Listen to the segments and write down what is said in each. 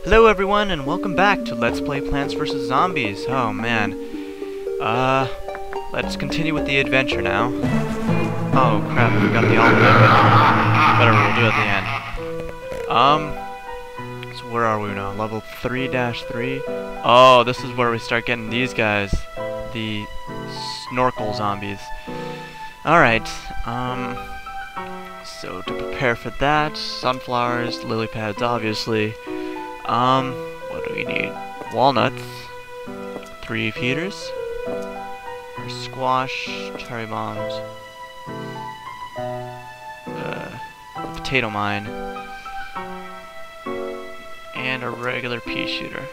Hello everyone and welcome back to Let's Play Plants vs. Zombies. Oh man. Let's continue with the adventure now. Oh crap, I forgot the ultimate adventure. Whatever, we'll do it at the end. So where are we now? Level 3-3? Oh, this is where we start getting these guys. The snorkel zombies. Alright, so to prepare for that, sunflowers, lily pads obviously. What do we need? Walnuts, 3 feeders, squash, cherry bombs, potato mine, and a regular pea shooter.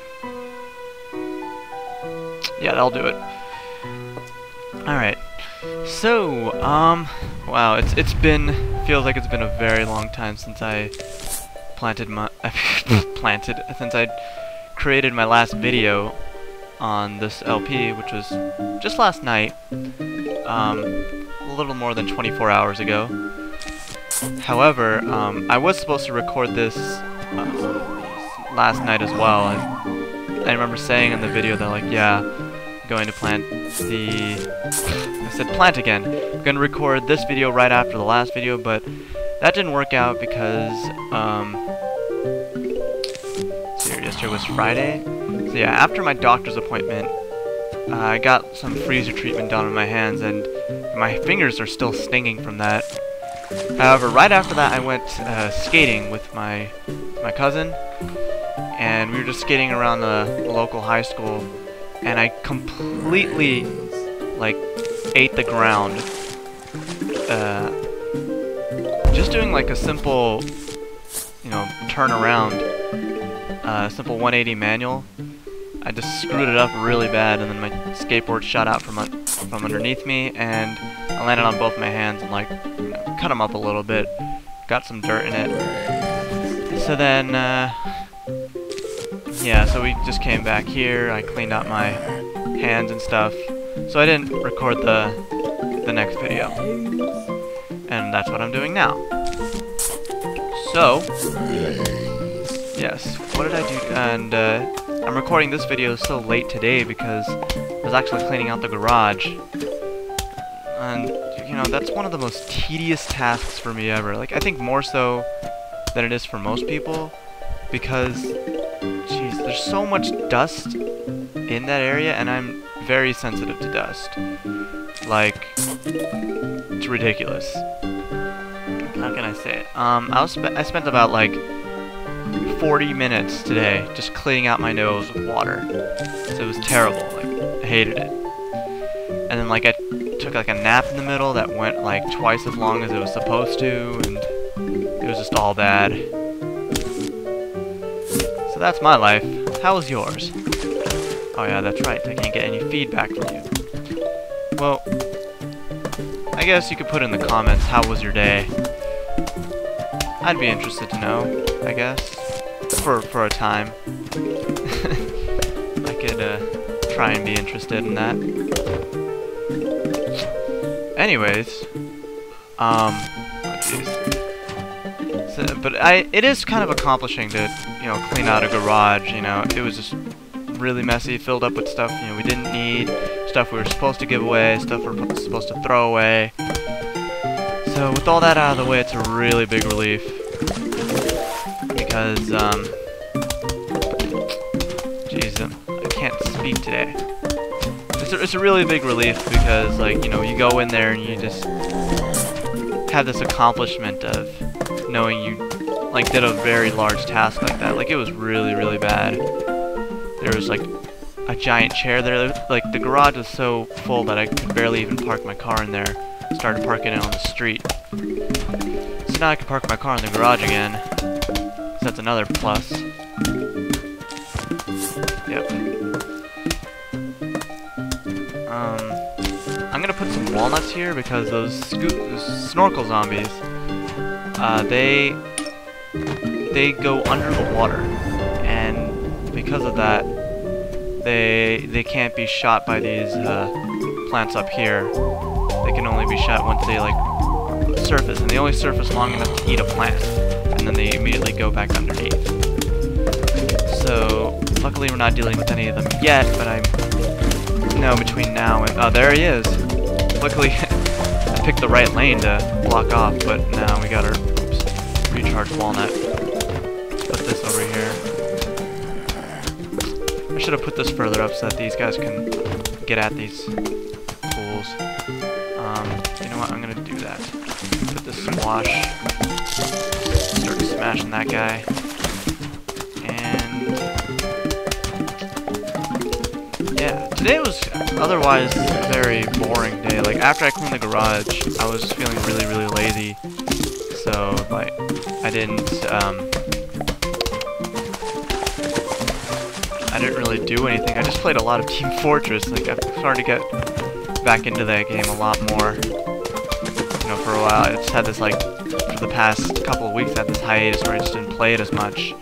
Yeah, that'll do it. Alright. So, wow, feels like it's been a very long time since I since I created my last video on this LP, which was just last night, a little more than 24 hours ago. However, I was supposed to record this last night as well. I remember saying in the video that, like, yeah, I'm going to plant again. I'm going to record this video right after the last video, but that didn't work out because, yesterday was Friday. So yeah, after my doctor's appointment, I got some freezer treatment done on my hands, and my fingers are still stinging from that. However, right after that, I went skating with my cousin, and we were just skating around the local high school, and I completely, like, ate the ground. Just doing like a simple, turn around, simple 180 manual. I just screwed it up really bad, and then my skateboard shot out from underneath me, and I landed on both my hands and, like, cut them up a little bit. Got some dirt in it. So then, yeah, so we just came back here. I cleaned out my hands and stuff. So I didn't record the next video. And that's what I'm doing now. So, yes, what did I do? And I'm recording this video so late today because I was actually cleaning out the garage. And, that's one of the most tedious tasks for me ever. Like, I think more so than it is for most people, because, jeez, there's so much dust in that area, and I'm very sensitive to dust. Like, it's ridiculous. How can I say it? I spent about, like, 40 minutes today just cleaning out my nose with water. So it was terrible. Like, I hated it. And then, like, I took, like, a nap in the middle that went, like, twice as long as it was supposed to, and it was just all bad. So that's my life. How was yours? Oh yeah, that's right. I can't get any feedback from you. Well, I guess you could put in the comments, how was your day? I'd be interested to know, I guess. For a time. I could try and be interested in that. Anyways, oh jeez. So, but it is kind of accomplishing to, clean out a garage. It was just really messy, filled up with stuff we didn't need, stuff we were supposed to give away, stuff we were supposed to throw away. So with all that out of the way, it's a really big relief. Because, jeez, I can't speak today. It's a really big relief because, like, you go in there and you just have this accomplishment of knowing you, like, did a very large task like that. Like, it was really, really bad. There was, like, a giant chair there. Like, the garage was so full that I could barely even park my car in there. Started parking it on the street. So now I can park my car in the garage again. So that's another plus. Yep. I'm gonna put some walnuts here because those snorkel zombies, they go under the water, and because of that, they can't be shot by these plants up here. They can only be shot once they, like, surface, and they only surface long enough to eat a plant, and then they immediately go back underneath. So Luckily, we're not dealing with any of them yet, but I know between now and... Oh, there he is! Luckily, I picked the right lane to block off, but now we got our recharge walnut. Put this over here. I should have put this further up so that these guys can get at these fools. You know what? I'm gonna do that. Put this squash. Start smashing that guy. And yeah, today was otherwise a very boring day. Like after I cleaned the garage, I was feeling really, really lazy. So like I didn't really do anything. I just played a lot of Team Fortress. Like I'm starting to get back into that game a lot more. You know, for a while I just had this like for the past couple of weeks I had this hiatus where I just didn't play it as much.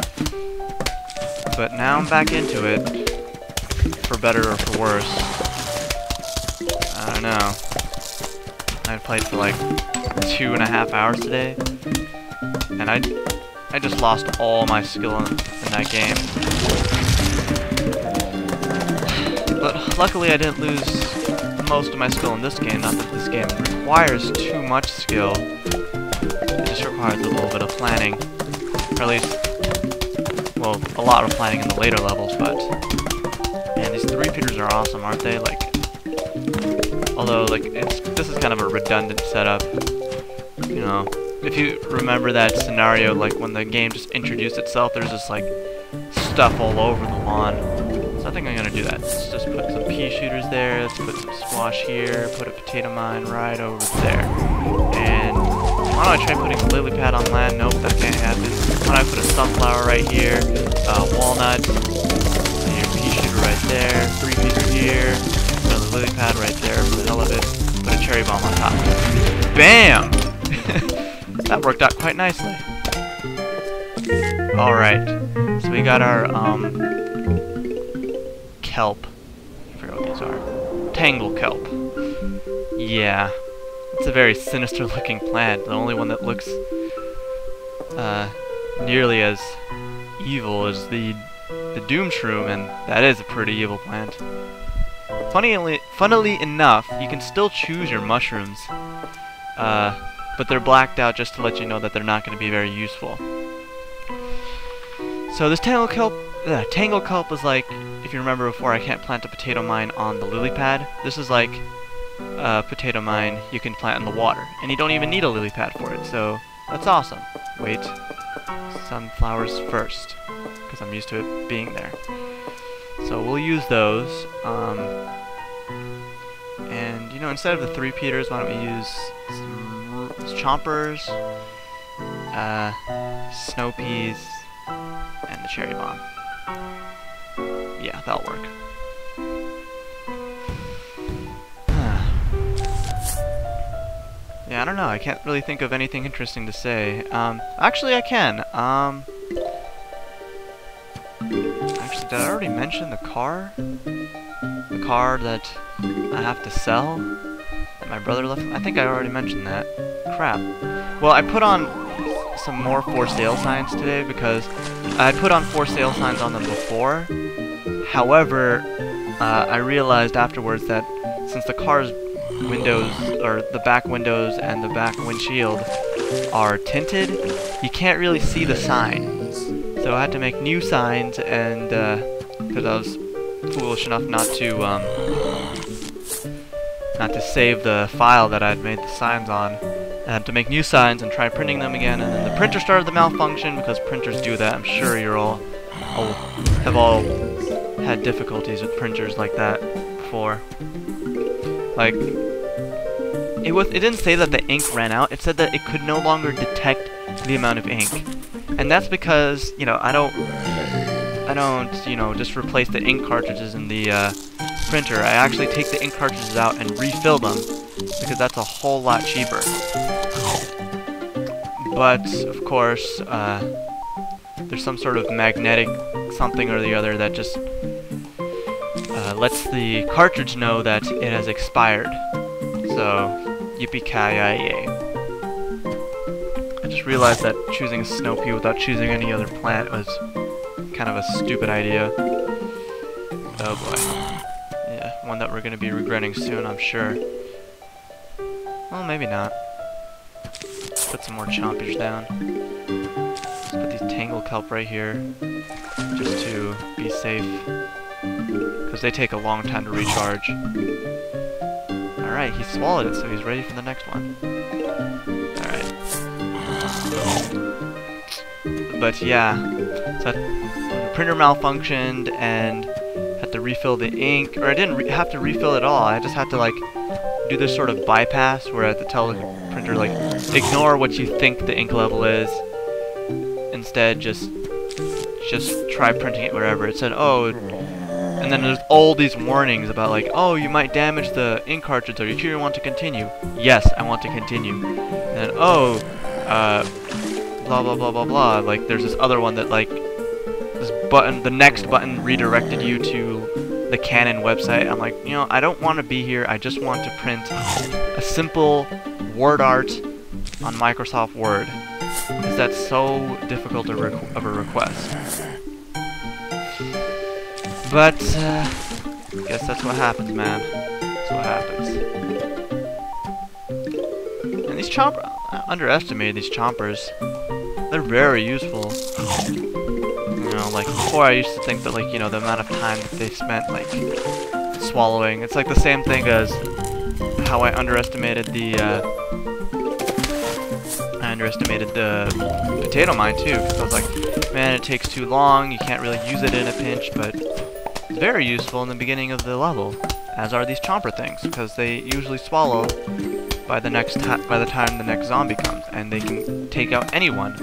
But now I'm back into it, for better or for worse. I don't know. I played for like 2.5 hours today, and I just lost all my skill in that game. But luckily I didn't lose most of my skill in this game. Not that this game requires too much skill. It just requires a little bit of planning, or at least, well, a lot of planning in the later levels. But man, these three-peaters are awesome, aren't they? Like, although like this is kind of a redundant setup. You know, if you remember that scenario, like when the game just introduced itself, there's just like stuff all over the lawn. So I think I'm gonna do that. Let's just put some pea shooters there. Let's put some squash here. Put a potato mine right over there. And why don't I try putting a lily pad on land? Nope, that can't happen. Why don't I put a sunflower right here? Walnut. And your pea shooter right there. Three-peater here. Another lily pad right there for the hell of it. Put a cherry bomb on top. Bam! That worked out quite nicely. Alright. So we got our, kelp. I forget what these are. Tangle kelp. Yeah. It's a very sinister looking plant. The only one that looks nearly as evil as the Doom Shroom, and that is a pretty evil plant. Funnily enough, you can still choose your mushrooms, but they're blacked out just to let you know that they're not going to be very useful. So this tangle kelp is like, if you remember before, I can't plant a potato mine on the lily pad. This is like a potato mine you can plant in the water, and you don't even need a lily pad for it, so that's awesome. Wait, sunflowers first, because I'm used to it being there. So we'll use those, and you know, instead of the three-peaters, why don't we use some chompers, snow peas, and the cherry bomb. Yeah, that'll work. Yeah, I don't know. I can't really think of anything interesting to say. Actually, I can. Actually, did I already mention the car? The car that I have to sell? That my brother left? I think I already mentioned that. Crap. Well, I put on some more for sale signs today because I put on for sale signs on them before. However, I realized afterwards that since the car's windows, or the back windows and the back windshield are tinted, you can't really see the sign. So I had to make new signs, and because I was foolish enough not to save the file that I had made the signs on, I had to make new signs and try printing them again, and then the printer started to malfunction, because printers do that. I'm sure you're all have had difficulties with printers like that before. Like, it didn't say that the ink ran out, it said that it could no longer detect the amount of ink. And that's because, you know, I don't, you know, just replace the ink cartridges in the printer. I actually take the ink cartridges out and refill them, because that's a whole lot cheaper. But, of course, there's some sort of magnetic something or the other that just lets the cartridge know that it has expired. So, yippee-ki-yay. I just realized that choosing a snow pea without choosing any other plant was kind of a stupid idea. Oh boy. Yeah, one that we're gonna be regretting soon, I'm sure. Well, maybe not. Let's put some more chompies down. Let's put these tangle kelp right here, just to be safe, because they take a long time to recharge. Alright, he swallowed it, so he's ready for the next one. Alright. But yeah, so the printer malfunctioned and had to refill the ink, or I didn't have to refill it all. I just had to like do this sort of bypass where I had to tell the printer like ignore what you think the ink level is. Instead, just try printing it wherever. It said, oh, and then there's all these warnings about like, oh, you might damage the ink cartridge. Are you sure you want to continue? Yes, I want to continue. And then, oh, blah blah blah blah blah. Like there's this other one that like this button, the next button redirected you to the Canon website. I'm like, you know, I don't want to be here. I just want to print a simple word art on Microsoft Word. Is that so difficult of a request? But I guess that's what happens, man. That's what happens. And these I underestimated these chompers. They're very useful. You know, like before I used to think that like, you know, the amount of time that they spent like swallowing, it's like the same thing as how I underestimated the potato mine too, because I was like, man, it takes too long, you can't really use it in a pinch, but it's very useful in the beginning of the level, as are these chomper things, because they usually swallow by the time the next zombie comes, and they can take out anyone.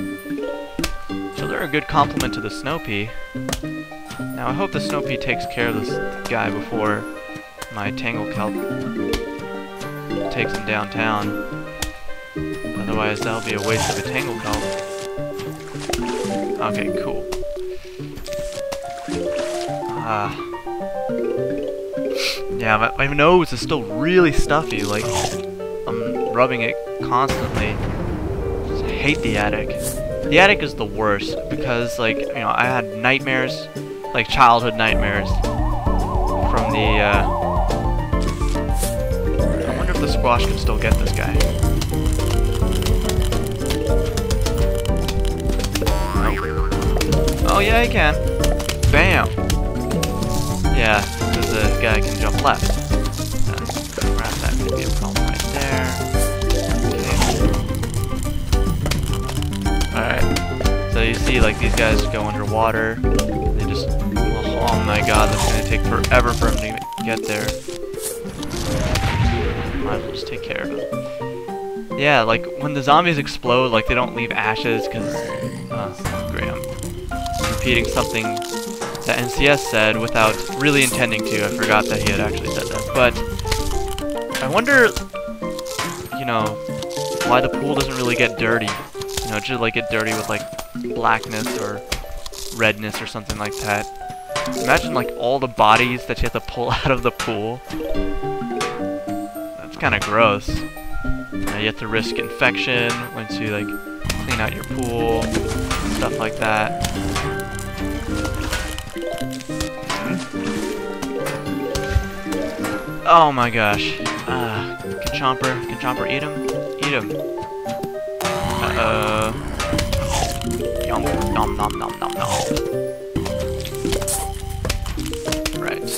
So they're a good complement to the Snow Pea. Now I hope the Snow Pea takes care of this guy before my Tangle Kelp takes him downtown. Otherwise that'll be a waste of a Tangle Kelp. Okay, cool. Yeah, my nose is still really stuffy, like I'm rubbing it constantly. Just hate the attic. The attic is the worst because, like, you know, I had nightmares, like childhood nightmares from the, I wonder if the squash can still get this guy. Oh yeah, he can. Bam! Yeah, because the guy can jump left. Grab that, maybe a problem right there. Okay. Alright. So you see, like, these guys go underwater. They just... Oh my god, that's gonna take forever for him to get there. Might as well just take care of him. Yeah, like, when the zombies explode, like, they don't leave ashes, because... Graham. Repeating something that NCS said without really intending to. I forgot that he had actually said that. But I wonder, you know, why the pool doesn't really get dirty. You know, it should like get dirty with like blackness or redness or something like that. Imagine like all the bodies that you have to pull out of the pool. That's kind of gross. You have to risk infection once you like clean out your pool, stuff like that. Oh my gosh. Can Chomper eat him? Eat him. Yum, nom nom nom nom nom. Right.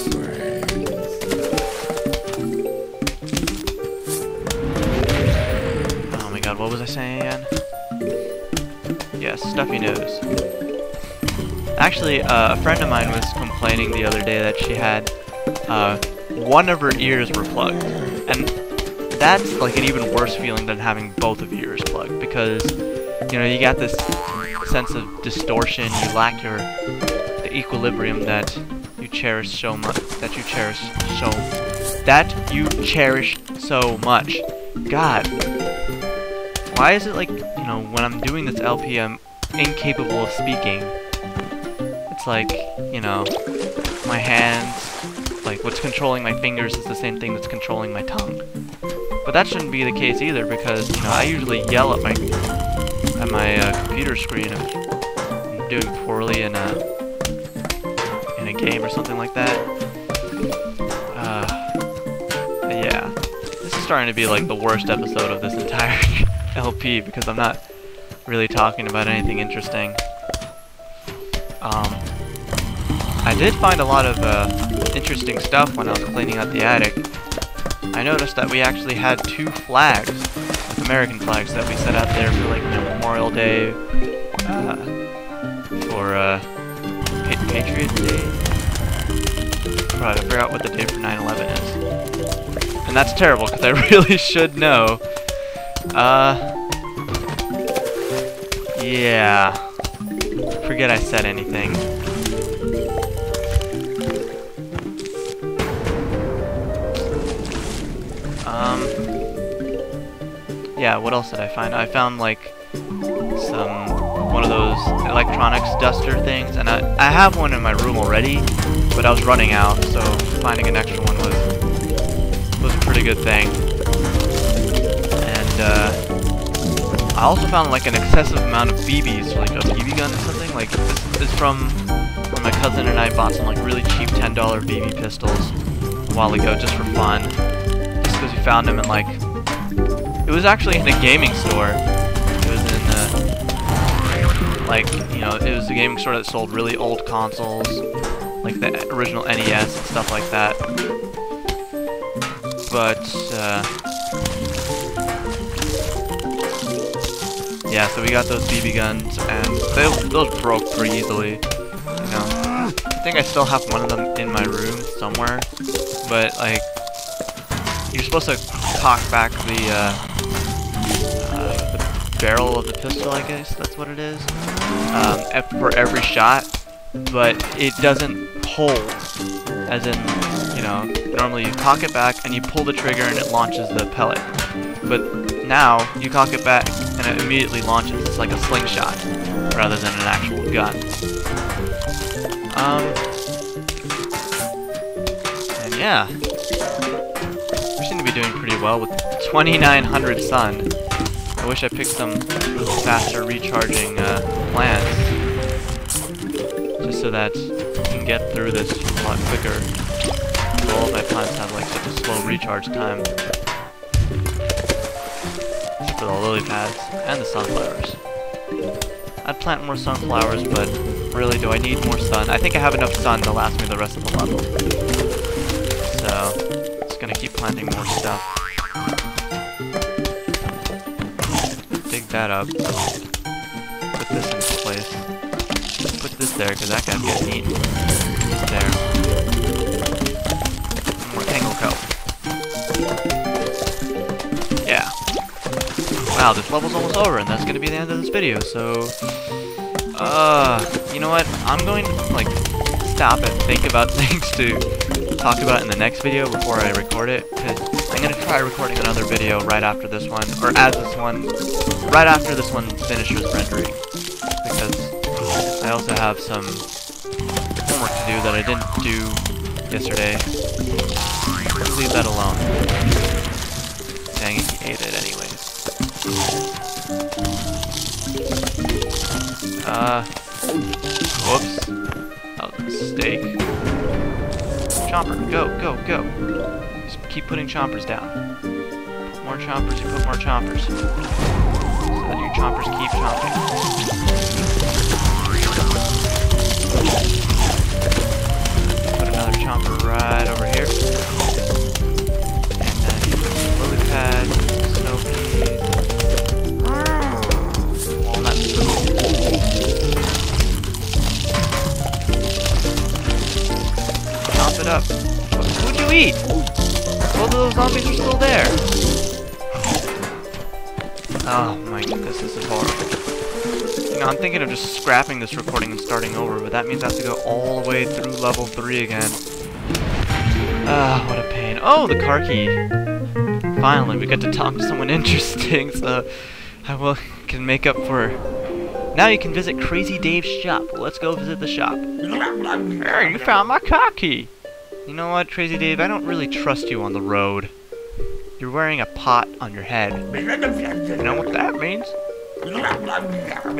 Oh my god, what was I saying again? Yes, stuffy nose. Actually, a friend of mine was complaining the other day that she had, one of her ears were plugged. And that's like an even worse feeling than having both of your ears plugged, because, you know, you got this sense of distortion, you lack the equilibrium that you cherish so much, God. Why is it like, you know, when I'm doing this LP, I'm incapable of speaking? It's like, you know, my hands, like what's controlling my fingers is the same thing that's controlling my tongue. But that shouldn't be the case either, because, you know, I usually yell at my computer screen if I'm doing poorly in a game or something like that. starting to be like the worst episode of this entire LP because I'm not really talking about anything interesting. I did find a lot of interesting stuff when I was cleaning out the attic. I noticed that we actually had 2 flags, like American flags, that we set out there for like, you know, Memorial Day, for Patriot Day. Right, I forgot what the day for 9/11 is, and that's terrible because I really should know. Yeah. Forget I said anything. Yeah, what else did I find? I found like one of those electronics duster things, and I have one in my room already, but I was running out, so finding an extra one was a pretty good thing. And I also found like an excessive amount of BBs, like a BB gun or something. Like this is from when my cousin and I bought some like really cheap $10 BB pistols a while ago just for fun, just because we found them in like, it was actually in a gaming store. It was in like, you know, it was a gaming store that sold really old consoles, like the original NES and stuff like that. But yeah, so we got those BB guns, and those broke pretty easily. You know, I think I still have one of them in my room somewhere, but like, you're supposed to cock back the barrel of the pistol, I guess that's what it is, for every shot, but it doesn't hold, as in, you know, normally you cock it back and you pull the trigger and it launches the pellet, but now you cock it back and it immediately launches. It's like a slingshot rather than an actual gun. And yeah, we seem to be doing pretty well with 2900 sun. I wish I picked some faster recharging plants, just so that we can get through this a lot quicker. All of my plants have like such a slow recharge time, except for the lily pads and the sunflowers. I'd plant more sunflowers, but really, do I need more sun? I think I have enough sun to last me the rest of the level, so just gonna keep planting more stuff. That up. Put this in place. Put this there because that guy's getting eaten. There. More tangle coat. Yeah. Wow, this level's almost over, and that's gonna be the end of this video. So, you know what? I'm going to like stop and think about things to talk about in the next video before I record it. Cause I'm gonna try recording another video right after this one, or as this one, right after this one finishes rendering, because I also have some homework to do that I didn't do yesterday. Let's leave that alone. Dang it, he ate it anyways. Whoops. That was a mistake. Chomper, go, go, go. Just keep putting chompers down. Put more chompers, you put more chompers. So that your chompers keep chomping. Put another chomper right over here. And then lily pad, snow pea, walnut fruit. Chomp it up. What'd you eat? Both of those zombies are still there. Oh my goodness, this is horrible. You know, I'm thinking of just scrapping this recording and starting over, but that means I have to go all the way through level 3 again. Ah, what a pain. Oh, the car key. Finally, we get to talk to someone interesting, so I can make up for... Now you can visit Crazy Dave's shop. Well, let's go visit the shop. Hey, you found my car key. You know what, Crazy Dave? I don't really trust you on the road. You're wearing a pot on your head. You know what that means?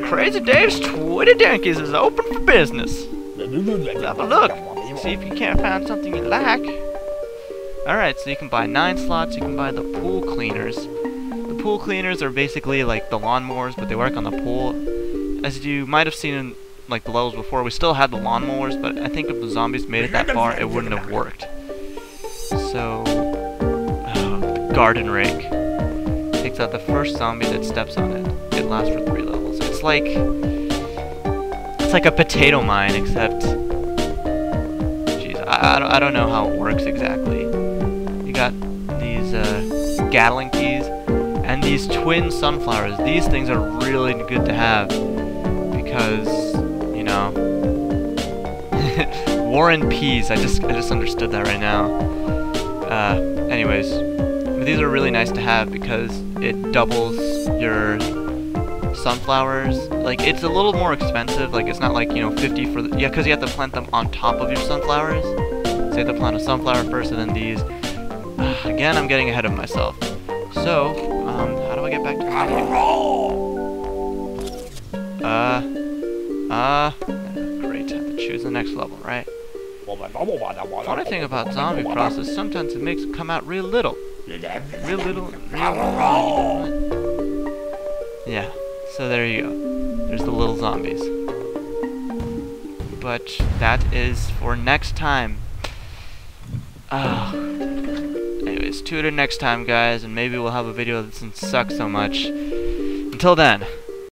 Crazy Dave's Twitty Dinkies is open for business. Have a look. See if you can't find something you like. Alright, so you can buy 9 slots, you can buy the pool cleaners. The pool cleaners are basically like the lawnmowers, but they work on the pool. As you might have seen in like the levels before, we still had the lawnmowers, but I think if the zombies made it that far, it wouldn't have worked. So, garden rake. Takes out the first zombie that steps on it. It lasts for 3 levels. It's like a potato mine, except, jeez, I don't know how it works exactly. You got these Gatling peas and these twin sunflowers. These things are really good to have because, you know, War and Peas. I just understood that right now. Anyways, but these are really nice to have because it doubles your sunflowers. Like, it's a little more expensive. Like, it's not like, you know, 50 for the, yeah, because you have to plant them on top of your sunflowers. So you have to plant a sunflower first and then these. Again, I'm getting ahead of myself. So, how do I get back to the menu? Great. I have to choose the next level, right? Funny thing about zombie process, sometimes it makes it come out real little. Real little. Yeah, so there you go. There's the little zombies. But that is for next time. Anyways, tune in next time, guys, and maybe we'll have a video that doesn't suck so much. Until then.